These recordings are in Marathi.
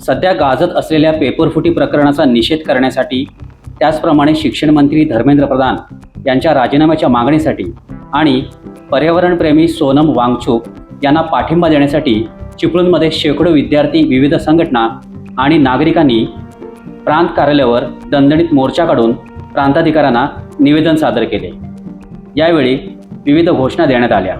सध्या गाजत असलेल्या पेपरफुटी प्रकरणाचा निषेध करण्यासाठी, त्याचप्रमाणे शिक्षण मंत्री धर्मेंद्र प्रधान यांच्या राजीनाम्याच्या मागणीसाठी आणि पर्यावरणप्रेमी सोनम वांगचुक यांना पाठिंबा देण्यासाठी चिपळूणमध्ये शेकडो विद्यार्थी, विविध संघटना आणि नागरिकांनी प्रांत कार्यालयावर दणदणीत मोर्चा काढून प्रांताधिकाऱ्यांना निवेदन सादर केले। यावेळी विविध घोषणा देण्यात आल्या।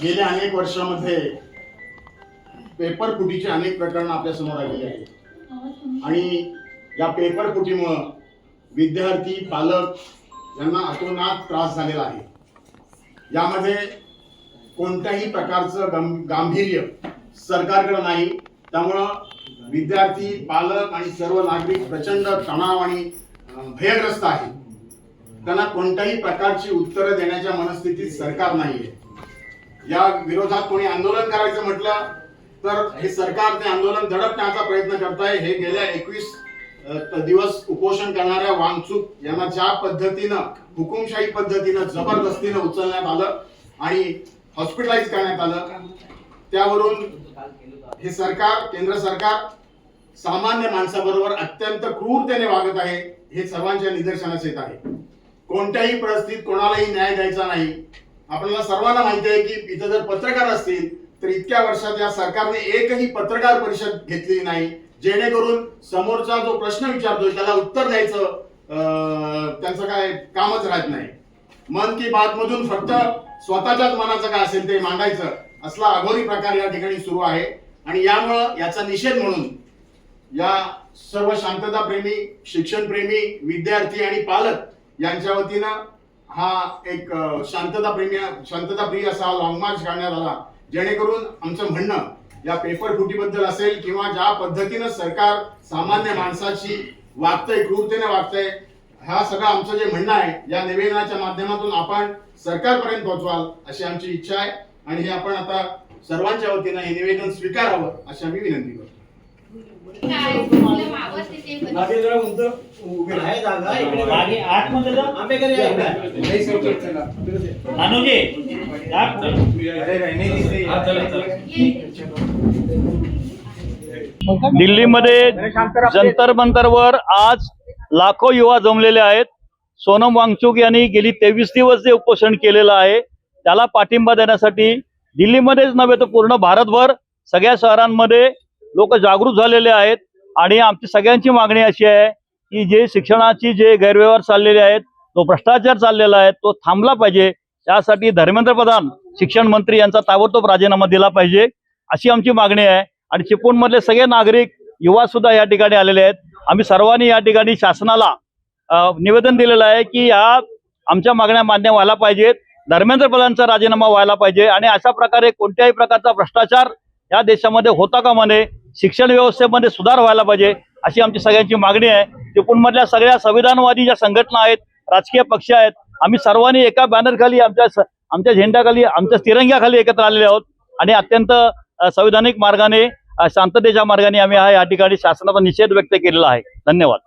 गेल्या अनेक वर्षांमध्ये पेपर फुटीचे अनेक प्रकरण आपल्या समोर आलेले आहेत आणि या पेपर फुटीमुळे विद्यार्थी, पालक यांना अतोनात त्रास झालेला आहे। यामध्ये कोणत्याही प्रकारचं गांभीर्य सरकारकडे नाही। त्यामुळे विद्यार्थी, पालक आणि सर्व नागरिक प्रचंड तणाव आणि भयग्रस्त आहेत। त्यांना कोणत्याही प्रकारची उत्तरं देण्याच्या मनस्थितीत सरकार नाहीये। या विरोधात कोणी आंदोलन करायचं म्हटलं तर हे सरकार ते आंदोलन दडपण्याचा प्रयत्न करत आहे। हे गेल्या 21 दिवस उपोषण करणाऱ्या वांगचुक यांना ज्या पद्धतीनं हुकुमशाही पद्धतीनं जबरदस्तीनं उचलण्यात आलं आणि हॉस्पिटलाइज करण्यात आलं, त्यावरून हे सरकार, केंद्र सरकार सामान्य माणसाबरोबर अत्यंत क्रूरतेने वागत आहे हे सर्वांच्या निदर्शनास येत आहे। कोणत्याही परिस्थितीत कोणालाही न्याय द्यायचा नाही। आपल्याला सर्वांना माहिती आहे की इथं जर पत्रकार असतील तर इतक्या वर्षात या सरकारने एकही पत्रकार परिषद घेतली नाही, जेणेकरून समोरचा जो प्रश्न विचारतोय त्याला उत्तर द्यायचं त्यांचं काय कामच राहत नाही। मन की बात मधून फक्त स्वतःच्याच मनाचं काय असेल ते मांडायचं, असला अघोरी प्रकार या ठिकाणी सुरू आहे। आणि यामुळे याचा निषेध म्हणून या सर्व शांतताप्रेमी, शिक्षणप्रेमी, विद्यार्थी आणि पालक यांच्या वतीनं हा एक शांतताप्रिय असा लॉंग मार्च काढण्यात आला, जेणेकरून आमचं म्हणणं या पेपर फुटीबद्दल असेल किंवा ज्या पद्धतीनं सरकार सामान्य माणसाची वागतंय, क्रूरतेने वागतंय, हा सगळं आमचं जे म्हणणं आहे या निवेदनाच्या माध्यमातून आपण सरकारपर्यंत पोहोचवाल अशी आमची इच्छा आहे। आणि हे आपण आता सर्वांच्या वतीनं हे निवेदन स्वीकारावं अशी आम्ही विनंती करतो। दिल्लीमध्ये जंतर मंतरवर आज लाखो युवा जमलेले आहेत। सोनम वांगचुक यांनी गेली 23 दिवस जे उपोषण केलेलं आहे त्याला पाठिंबा देण्यासाठी दिल्लीमध्येच नव्हे तर पूर्ण भारतभर सगळ्या शहरांमध्ये लोक जागृत झालेले आहेत। आणि आमची सगळ्यांची मागणी अशी आहे की जे शिक्षणाची जे गैरव्यवहार चाललेले आहेत, तो भ्रष्टाचार चाललेला आहे, तो थांबला पाहिजे। त्यासाठी धर्मेंद्र प्रधान शिक्षण मंत्री यांचा ताबडतोब राजीनामा दिला पाहिजे अशी आमची मागणी आहे। आणि चिपळूणमधले सगळे नागरिक, युवा सुद्धा या ठिकाणी आलेले आहेत। आम्ही सर्वांनी या ठिकाणी शासनाला निवेदन दिलेलं आहे की या आमच्या मागण्या मान्य व्हायला पाहिजेत, धर्मेंद्र प्रधानचा राजीनामा व्हायला पाहिजे आणि अशा प्रकारे कोणत्याही प्रकारचा भ्रष्टाचार या देशामध्ये होता कामा नये, शिक्षण व्यवस्थेमध्ये सुधार व्हायला पाहिजे अशी आमची सगळ्यांची मागणी आहे। चिपळूणमधल्या सगळ्या संविधानवादी ज्या संघटना आहेत, राजकीय पक्ष आहेत, आम्ही सर्वांनी एका बॅनरखाली, आमच्या झेंड्याखाली, आमच्या तिरंग्याखाली एकत्र आलेले आहोत आणि अत्यंत संविधानिक मार्गाने, शांततेच्या मार्गाने आम्ही या ठिकाणी शासनाचा निषेध व्यक्त केलेला आहे। धन्यवाद।